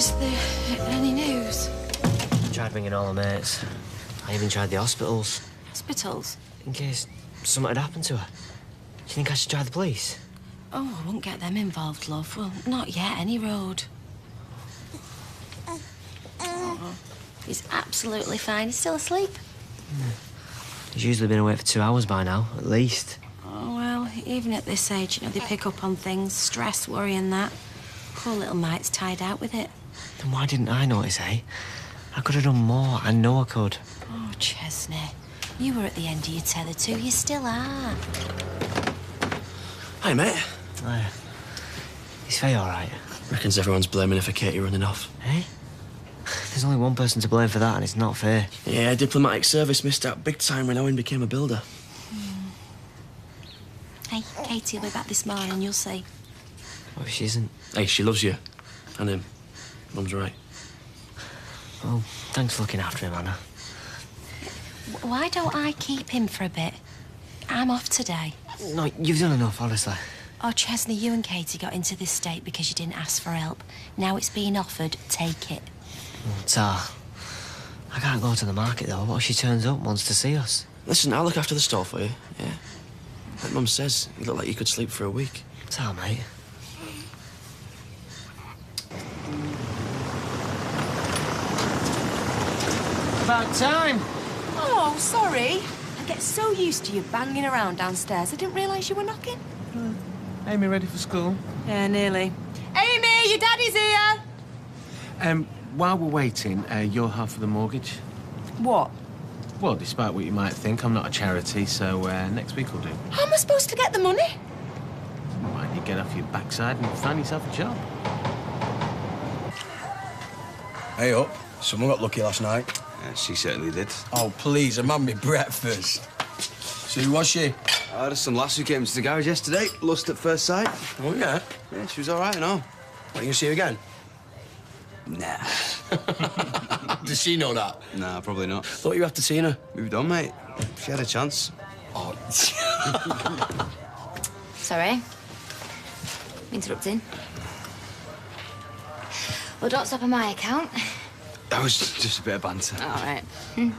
Is there any news? I tried ringing all the mates. I even tried the hospitals. Hospitals? In case something had happened to her. Do you think I should try the police? Oh, I won't get them involved, love. Well, not yet, any road. Oh, he's absolutely fine. He's still asleep. He's usually been awake for 2 hours by now, at least. Oh, well, even at this age, you know, they pick up on things. Stress, worry and that. Poor little mite's tied out with it. Then why didn't I notice, eh? I could have done more. I know I could. Oh, Chesney. You were at the end of your tether too. You still are. Hi, mate. Hiya. Is Faye all right? Reckons everyone's blaming her for Katie running off. Eh? There's only one person to blame for that, and it's not Faye. Yeah, diplomatic service missed out big time when Owen became a builder. Hey, Katie will be back this morning, you'll see. What if she isn't? Hey, she loves you. And him. Mum's right. Well, thanks for looking after him, Anna. Why don't I keep him for a bit? I'm off today. No, you've done enough, honestly. Oh, Chesney, you and Katie got into this state because you didn't ask for help. Now it's being offered, take it. Tar, I can't go to the market, though. What if she turns up, wants to see us? Listen, I'll look after the stall for you, yeah? Like Mum says, you look like you could sleep for a week. Tar, mate. About time. Oh, sorry. I get so used to you banging around downstairs, I didn't realise you were knocking. Amy ready for school? Yeah, nearly. Amy, your daddy's here! While we're waiting, your half of the mortgage. What? Well, despite what you might think, I'm not a charity, so next week will do. How am I supposed to get the money? Why don't you get off your backside and find yourself a job? Hey up, someone got lucky last night. She certainly did. Oh, please, I'm having me breakfast. So who was she? There's some lass who came to the garage yesterday. Lust at first sight. Oh, yeah? Yeah, she was all right and all. What, you gonna see her again? Nah. Does she know that? Nah, probably not. Thought you after seeing her. Moved on, mate. She had a chance. Oh. Sorry. Interrupting. Well, don't stop on my account. That was just a bit of banter. All right. Do you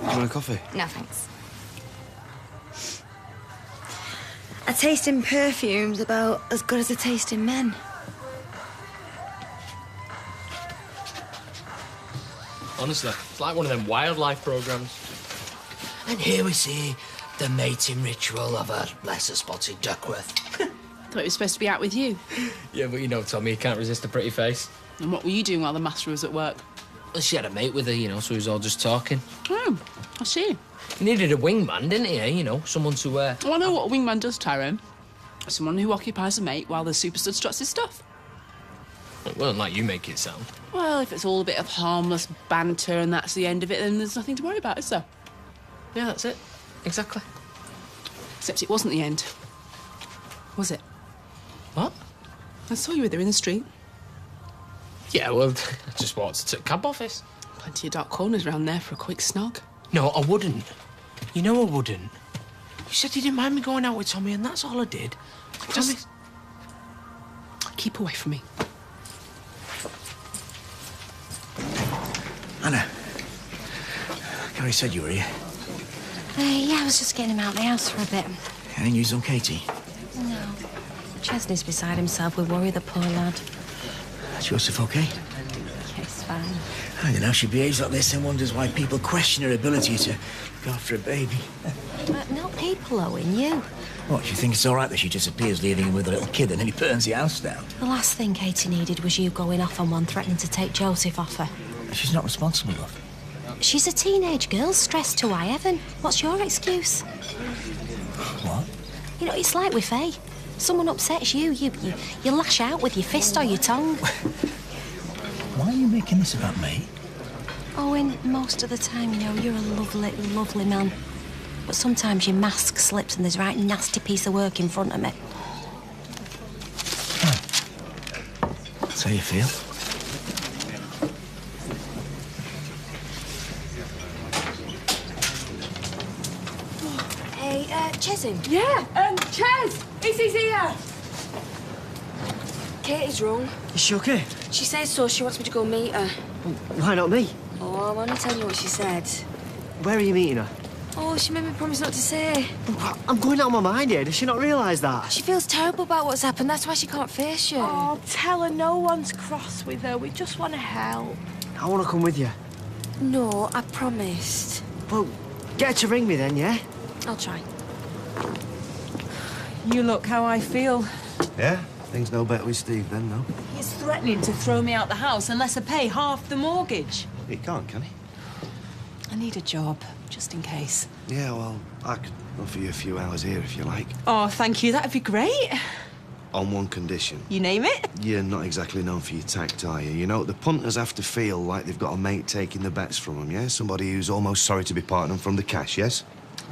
want a coffee? No, thanks. A taste in perfume's about as good as a taste in men. Honestly, it's like one of them wildlife programs. And here we see the mating ritual of a lesser-spotted Duckworth. Thought it was supposed to be out with you. Yeah, but you know, Tommy, you can't resist a pretty face. And what were you doing while the master was at work? Well, she had a mate with her, you know, so we was all just talking. Oh, I see. He needed a wingman, didn't he, eh? You know, someone to... Well, I know what a wingman does, Tyrone. Someone who occupies a mate while the superstud struts his stuff. It wasn't like you make it sound. Well, if it's all a bit of harmless banter and that's the end of it, then there's nothing to worry about, is there? Yeah, that's it. Exactly. Except it wasn't the end. Was it? What? I saw you with her in the street. Yeah, well, I just walked to the cab office. Plenty of dark corners around there for a quick snog. No, I wouldn't. You know I wouldn't. You said you didn't mind me going out with Tommy, and that's all I did. Just... keep away from me. Anna, Gary said you were here. Yeah, I was just getting him out of the house for a bit. Any news on Katie? No. Chesney's beside himself with worry, the poor lad. Joseph okay? Yeah, he's fine. I don't know, she behaves like this and wonders why people question her ability to look after a baby. Not people, Owen, you. What, do you think it's all right that she disappears, leaving him with a little kid, and then he burns the house down? The last thing Katie needed was you going off on one threatening to take Joseph off her. She's not responsible, love. She's a teenage girl, stressed to high heaven. What's your excuse? What? You know, it's like with Faye. Someone upsets you, you lash out with your fist or your tongue. Why are you making this about me? Owen, most of the time, you know, you're a lovely, lovely man. But sometimes your mask slips and there's a right nasty piece of work in front of me. That's how you feel? Hey, Chesin. Yeah, Ches! Izzy's here! Katie's wrong. Is she okay? She says so. She wants me to go meet her. Why not me? Oh, I'm only telling you what she said. Where are you meeting her? Oh, she made me promise not to say. I'm going out of my mind here. Does she not realise that? She feels terrible about what's happened. That's why she can't face you. Oh, tell her no one's cross with her. We just want to help. I want to come with you. No, I promised. Well, get her to ring me then, yeah? I'll try. You look how I feel. Yeah? Things no better with Steve then, no? He's threatening to throw me out the house unless I pay half the mortgage. He can't, can he? I need a job, just in case. Yeah, well, I could offer you a few hours here if you like. Oh, thank you. That'd be great. On one condition. You name it? You're not exactly known for your tact, are you? You know, the punters have to feel like they've got a mate taking the bets from them, yeah? Somebody who's almost sorry to be parting them from the cash, yes?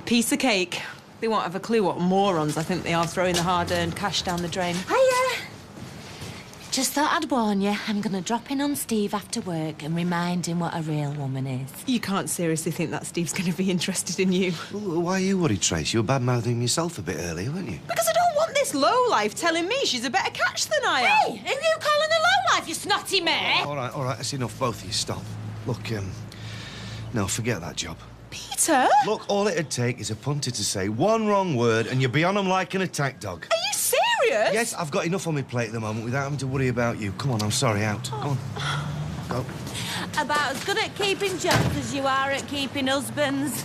Piece of cake. They won't have a clue what morons I think they are throwing the hard-earned cash down the drain. Hiya! Just thought I'd warn you. I'm going to drop in on Steve after work and remind him what a real woman is. You can't seriously think that Steve's going to be interested in you. Well, why are you worried, Trace? You were bad-mouthing yourself a bit earlier, weren't you? Because I don't want this lowlife telling me she's a better catch than I am. Hey, who you calling a lowlife, you snotty mare? All right, that's enough, both of you. Stop. Look, no, forget that job. Peter? Look, all it'd take is a punter to say one wrong word and you'd be on them like an attack dog. Are you serious? Yes, I've got enough on my plate at the moment without having to worry about you. Come on, I'm sorry, out. Go on. Go. About as good at keeping jobs as you are at keeping husbands.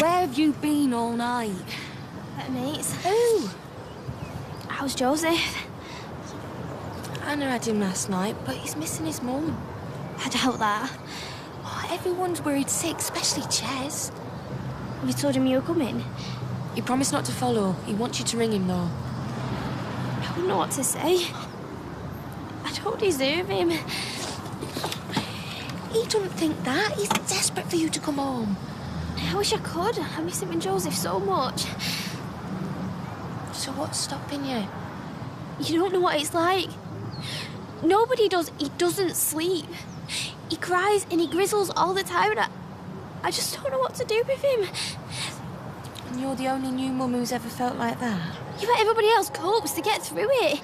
Where have you been all night? Better mates. Who? How's Joseph? Anna had him last night, but he's missing his mum. I doubt that. Oh, everyone's worried sick, especially Ches. Have you told him you were coming? He promised not to follow. He wants you to ring him, though. I don't know what to say. I don't deserve him. He doesn't think that. He's desperate for you to come home. I wish I could. I miss him and Joseph so much. So what's stopping you? You don't know what it's like. Nobody does. He doesn't sleep. He cries and he grizzles all the time, and I just don't know what to do with him. And you're the only new mum who's ever felt like that? Yeah, but everybody else copes to get through it.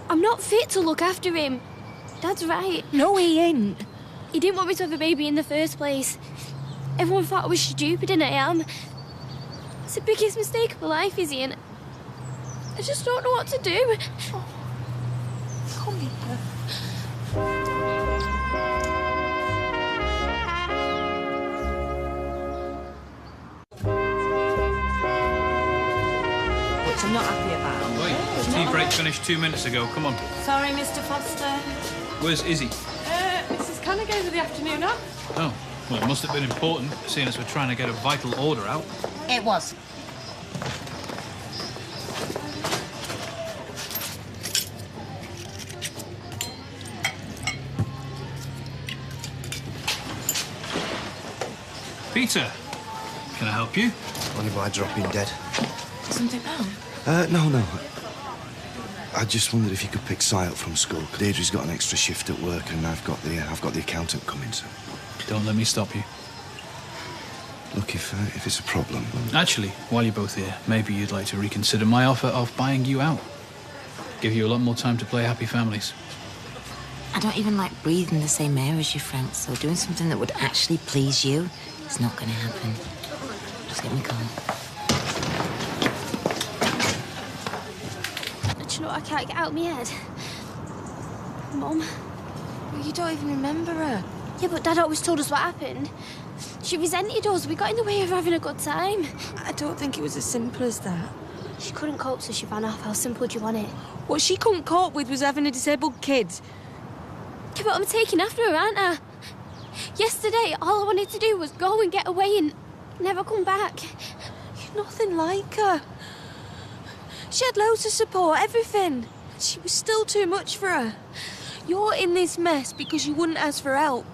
I'm not fit to look after him. Dad's right. No, he ain't. He didn't want me to have a baby in the first place. Everyone thought I was stupid, and I am. It's the biggest mistake of my life, Izzy, and I just don't know what to do. Oh. Come here. Which I'm not happy about. Wait, tea break finished 2 minutes ago. Come on. Sorry, Mr. Foster. Where's Izzy? Mrs. Canna gave her the afternoon up. Oh, well, it must have been important, seeing as we're trying to get a vital order out. It was. Peter, can I help you? Only by dropping dead. Something wrong? No. I just wondered if you could pick Si up from school. Deirdre's got an extra shift at work, and I've got the accountant coming, so. Don't let me stop you. Look, if it's a problem. Actually, while you're both here, maybe you'd like to reconsider my offer of buying you out. Give you a lot more time to play happy families. I don't even like breathing the same air as you, Frank, so doing something that would actually please you is not going to happen. Just get me calm. Do you know what I can't get out of my head? Mum. Well, you don't even remember her. Yeah, but Dad always told us what happened. She resented us. We got in the way of having a good time. I don't think it was as simple as that. She couldn't cope, so she ran off. How simple do you want it? What she couldn't cope with was having a disabled kid. Yeah, but I'm taking after her, aren't I? Yesterday, all I wanted to do was go and get away and never come back. You're nothing like her. She had loads of support, everything. She was still too much for her. You're in this mess because you wouldn't ask for help.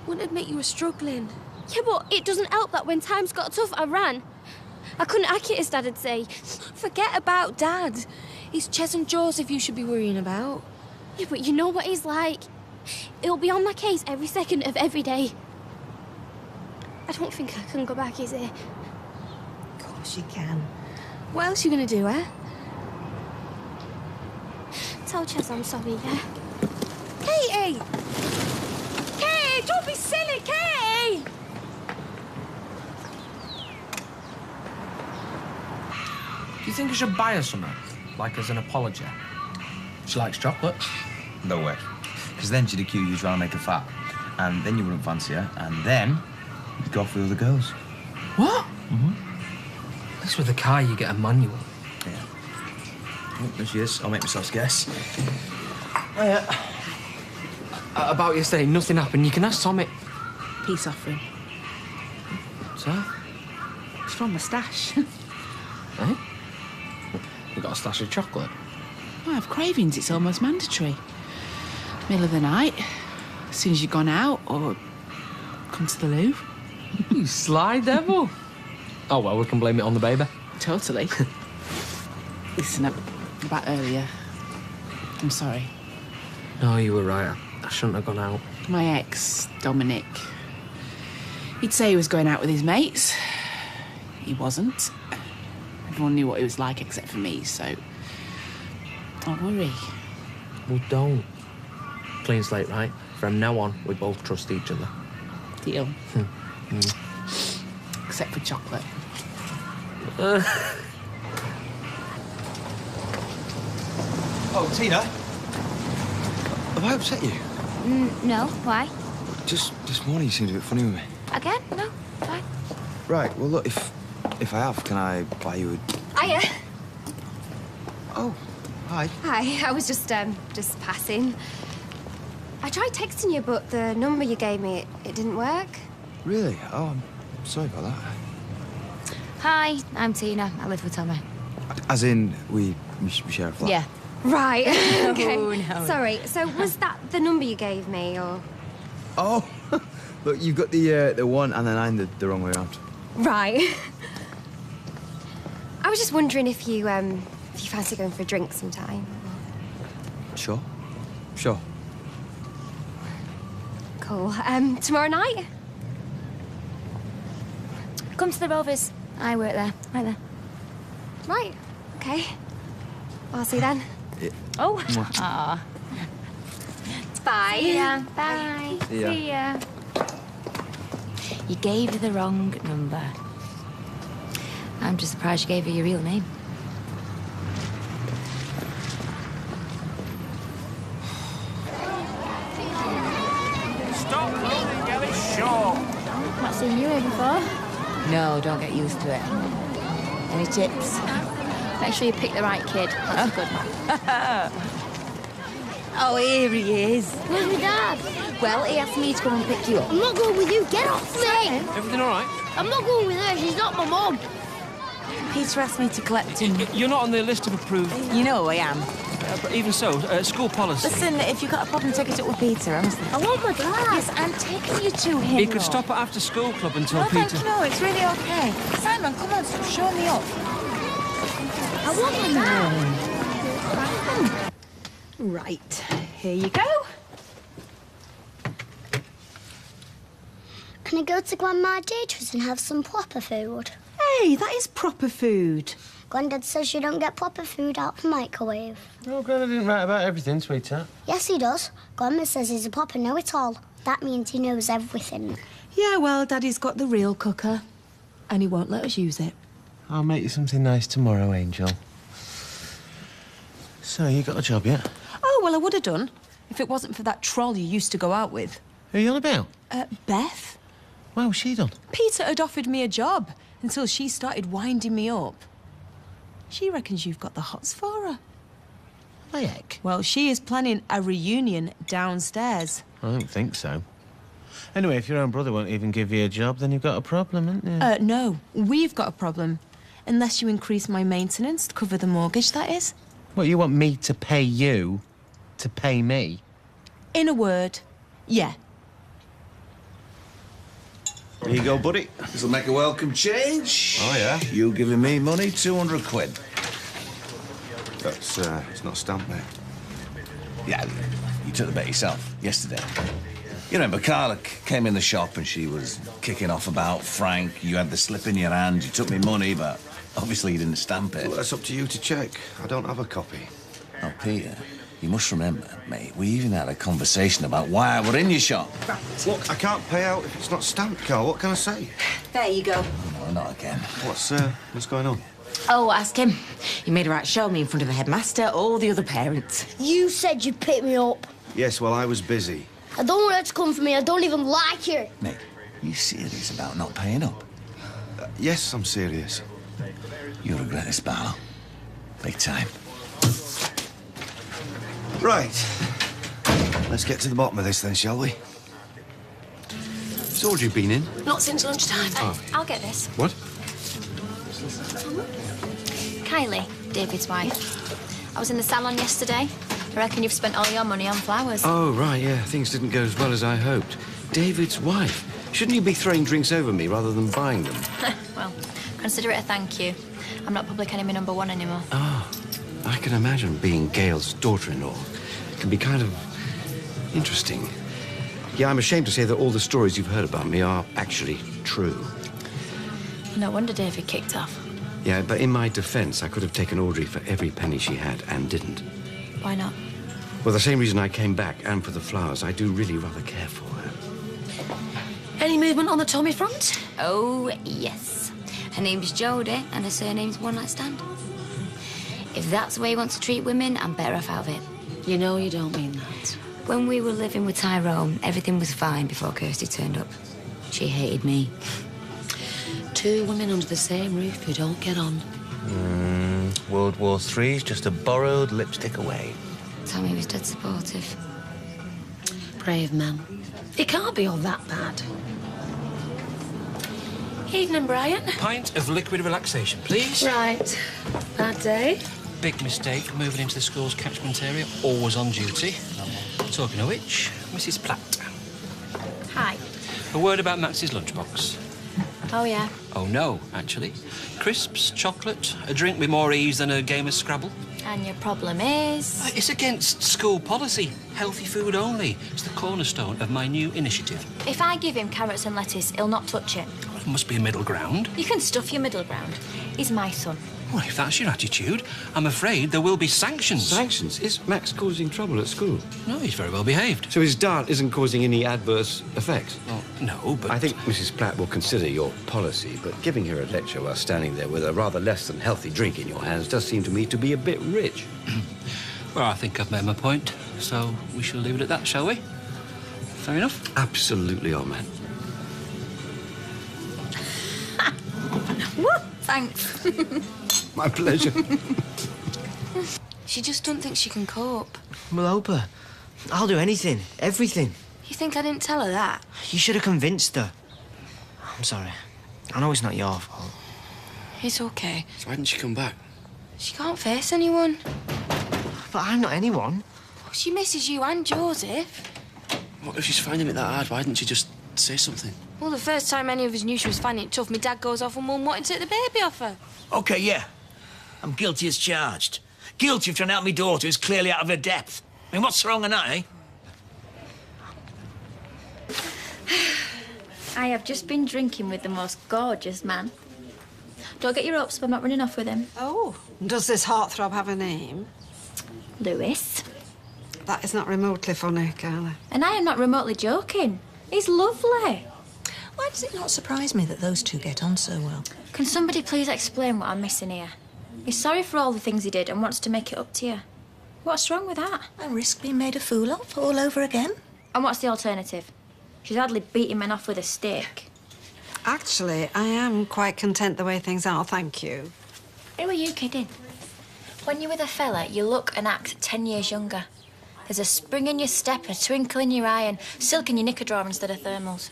Wouldn't admit you were struggling. Yeah, but it doesn't help that when times got tough, I ran. I couldn't hack it, as Dad'd say. Forget about Dad. It's Ches and Joseph you should be worrying about. Yeah, but you know what he's like. He'll be on my case every second of every day. I don't think I can go back, is it? She can. What else are you going to do, eh? Tell Chaz I'm sorry, yeah? Katie! Katie, don't be silly, Katie! Do you think I should buy her something? Like as an apology? She likes chocolate. No way. Because then she'd accuse you trying to make her fat. And then you wouldn't fancy her. And then you'd go off with other girls. What? Mm-hmm. At least with a car you get a manual. Yeah. Oh, there she is. I'll make myself scarce. Oh, yeah. About yesterday, nothing happened. You can ask Tommy. Peace offering. So? It's from my stash. Eh? You got a stash of chocolate? I have cravings, it's almost mandatory. Middle of the night, as soon as you've gone out or come to the loo. You sly devil. Oh, well, we can blame it on the baby. Totally. Listen, about earlier. I'm sorry. No, you were right. I shouldn't have gone out. My ex, Dominic, he'd say he was going out with his mates. He wasn't. Everyone knew what he was like except for me, so don't worry. Well, don't. Clean slate, right? From now on, we both trust each other. Deal. Except for chocolate. Oh, Tina. Have I upset you? No, why? Just this morning you seemed a bit funny with me. Again? No, fine. Right, well, look, if I have, can I buy you a... Hiya. Oh, hi. Hi, I was just passing. I tried texting you, but the number you gave me, it didn't work. Really? Oh, I'm sorry about that. Hi, I'm Tina. I live with Tommy. As in, we share a flat? Yeah. Right, okay. Oh, no. Sorry, so was that the number you gave me, or...? Oh, look, you've got the one and the 9 the wrong way around. Right. I was just wondering if you fancy going for a drink sometime. Sure. Sure. Cool. Tomorrow night? Come to the Rovers. I work there. Right there. Right. Okay. I'll see you then. Yeah. Oh. Aw. Bye. See ya. Bye. See ya. See ya. You gave her the wrong number. I'm just surprised you gave her your real name. Stop loading, get it short. Not seen you here before. No, don't get used to it. Any tips? Make sure you pick the right kid. That's a good one. Oh, here he is. Where's my dad? Well, he asked me to come and pick you up. I'm not going with you. Get off me! Everything all right? I'm not going with her. She's not my mum. Peter asked me to collect him. You're not on the list of approved... You know I am. But even so, school policy... Listen, if you've got a problem, take it up with Peter, honestly. I want my dad. Yes, I'm taking you to him. He could stop at after-school club until No, Peter... thank you, no, it's really okay. Simon, come on, stop showing me up. I want my dad. Right, here you go. Can I go to Grandma Deirdre's and have some proper food? Hey, that is proper food. Grandad says you don't get proper food out of the microwave. Oh, Grandad didn't write about everything, sweetheart. Yes, he does. Grandma says he's a proper know-it-all. That means he knows everything. Yeah, well, Daddy's got the real cooker, and he won't let us use it. I'll make you something nice tomorrow, Angel. So, you got a job yet? Oh, well, I would have done, if it wasn't for that troll you used to go out with. Who are you on about? Beth. Well, what's she done? Peter had offered me a job until she started winding me up. She reckons you've got the hots for her. My heck? Well, she is planning a reunion downstairs. I don't think so. Anyway, if your own brother won't even give you a job, then you've got a problem, haven't you? No, we've got a problem. Unless you increase my maintenance to cover the mortgage, that is. What, you want me to pay you to pay me? In a word, yeah. Here you go, buddy. This'll make a welcome change. Oh, yeah? You giving me money, 200 quid. That's, it's not stamped, mate. Yeah, you took the bet yourself yesterday. You remember Carla came in the shop and she was kicking off about Frank. You had the slip in your hand. You took me money, but Obviously, you didn't stamp it. Well, that's up to you to check. I don't have a copy. Oh, Peter, you must remember, mate, we even had a conversation about why I were in your shop. Look, I can't pay out if it's not stamped, Carl. What can I say? There you go. Oh, no, not again. What's going on? Oh, ask him. He made a right show of me in front of the headmaster, all the other parents. You said you'd pick me up. Yes, well, I was busy. I don't want her to come for me. I don't even like her. Mate, you serious about not paying up? Yes, I'm serious. You'll regret this, Barlow. Big time. Right. Let's get to the bottom of this then, shall we? Has Audrey been in? Not since lunchtime. I'll get this. What? Kylie, David's wife. I was in the salon yesterday. I reckon you've spent all your money on flowers. Oh, right, yeah. Things didn't go as well as I hoped. David's wife. Shouldn't you be throwing drinks over me rather than buying them? Well, consider it a thank you. I'm not public enemy #1 anymore. Oh, I can imagine being Gail's daughter-in-law. It can be kind of interesting. Yeah, I'm ashamed to say that all the stories you've heard about me are actually true. No wonder David kicked off. Yeah, but in my defense, I could have taken Audrey for every penny she had and didn't. Why not? Well, the same reason I came back and for the flowers. I do really rather care for her. Any movement on the Tommy front? Oh, yes. Her name's Jodie and her surname's One Night Stand. If that's the way you want to treat women, I'm better off out of it. You know you don't mean that. When we were living with Tyrone, everything was fine before Kirsty turned up. She hated me. Two women under the same roof who don't get on. World War III's just a borrowed lipstick away. Tommy was dead supportive. Brave man. It can't be all that bad. Evening, Brian. Pint of liquid relaxation, please. Right. Bad day. Big mistake, moving into the school's catchment area, always on duty. Talking of which, Mrs. Platt. Hi. A word about Max's lunchbox. Oh, yeah. Oh, no, actually. Crisps, chocolate, a drink with more ease than a game of Scrabble. And your problem is? It's against school policy. Healthy food only. It's the cornerstone of my new initiative. If I give him carrots and lettuce, he'll not touch it. Well, there must be a middle ground. You can stuff your middle ground. He's my son. Well, if that's your attitude, I'm afraid there will be sanctions. Sanctions? Is Max causing trouble at school? No, he's very well behaved. So his dart isn't causing any adverse effects? Well, no, but... I think Mrs. Platt will consider your policy, but giving her a lecture while standing there with a rather less than healthy drink in your hands does seem to me to be a bit rich. Well, I think I've made my point, so we shall leave it at that, shall we? Fair enough? Absolutely, old man. Thanks. My pleasure. She just don't think she can cope. Well, hope her. I'll do anything, everything. You think I didn't tell her that? You should have convinced her. I'm sorry. I know it's not your fault. It's okay. So why didn't she come back? She can't face anyone. But I'm not anyone. She misses you and Joseph. What if she's finding it that hard? Why didn't she just say something? Well, the first time any of us knew she was finding it tough, my dad goes off and Mum wanted to take the baby off her. OK, yeah. I'm guilty as charged. Guilty of trying to help my daughter who's clearly out of her depth. I mean, what's wrong in that, eh? I have just been drinking with the most gorgeous man. Don't get your hopes up, I'm not running off with him. Oh, does this heartthrob have a name? Lewis. That is not remotely funny, Carla. And I am not remotely joking. He's lovely. Why does it not surprise me that those two get on so well? Can somebody please explain what I'm missing here? He's sorry for all the things he did and wants to make it up to you. What's wrong with that? And risk being made a fool of all over again? And what's the alternative? She's hardly beating men off with a stick. Actually, I am quite content the way things are, thank you. Who are you kidding? When you're with a fella, you look and act 10 years younger. There's a spring in your step, a twinkle in your eye, and silk in your knicker drawer instead of thermals.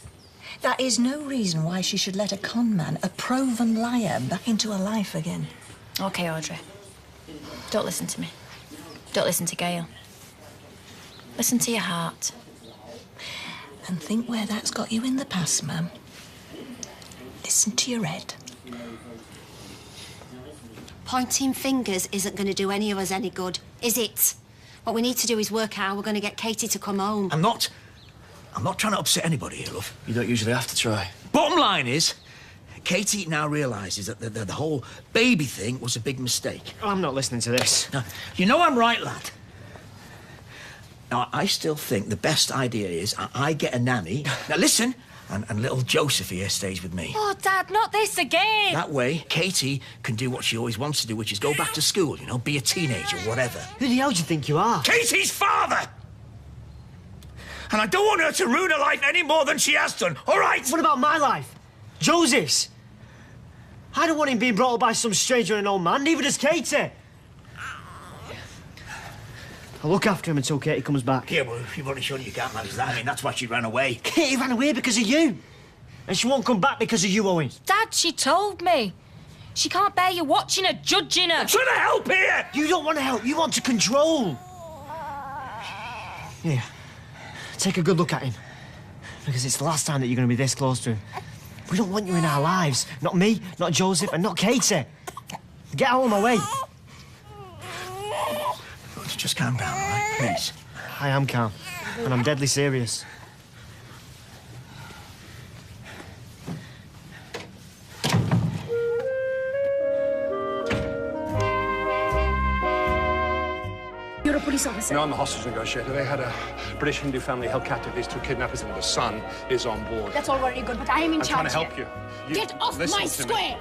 That is no reason why she should let a con man, a proven liar, back into her life again. OK, Audrey. Don't listen to me. Don't listen to Gail. Listen to your heart. And think where that's got you in the past, ma'am. Listen to your head. Pointing fingers isn't going to do any of us any good, is it? What we need to do is work out how we're going to get Katie to come home. I'm not trying to upset anybody here, love. You don't usually have to try. Bottom line is, Katie now realises that the whole baby thing was a big mistake. I'm not listening to this. Now, you know I'm right, lad. Now, I still think the best idea is I get a nanny. Now, listen, and little Joseph here stays with me. Oh, Dad, not this again. That way, Katie can do what she always wants to do, which is go back to school, you know, be a teenager, whatever. Who the hell do you think you are? Katie's father! And I don't want her to ruin her life any more than she has done, all right? What about my life? Joseph's? I don't want him being brought up by some stranger and an old man, neither does Katie. I'll look after him until Katie comes back. Yeah, well, you've only shown you can't manage that. I mean, that's why she ran away. Katie ran away because of you. And she won't come back because of you, Owen. Dad, she told me. She can't bear you watching her, judging her. I'm trying to help here! You don't want to help, you want to control. Here, take a good look at him. Because it's the last time that you're going to be this close to him. We don't want you in our lives. Not me, not Joseph, and not Katie. Get out of my way. Just calm down, all right? Please. I am calm, and I'm deadly serious. You're a police officer. No, I'm a hostage negotiator. They had a British Hindu family held captive these two kidnappers, and the son is on board. That's all very good, but I am in I'm charge. trying to help you. Get off listen my to me.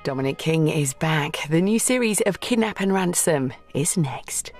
Dominic King is back. The new series of Kidnap and Ransom is next.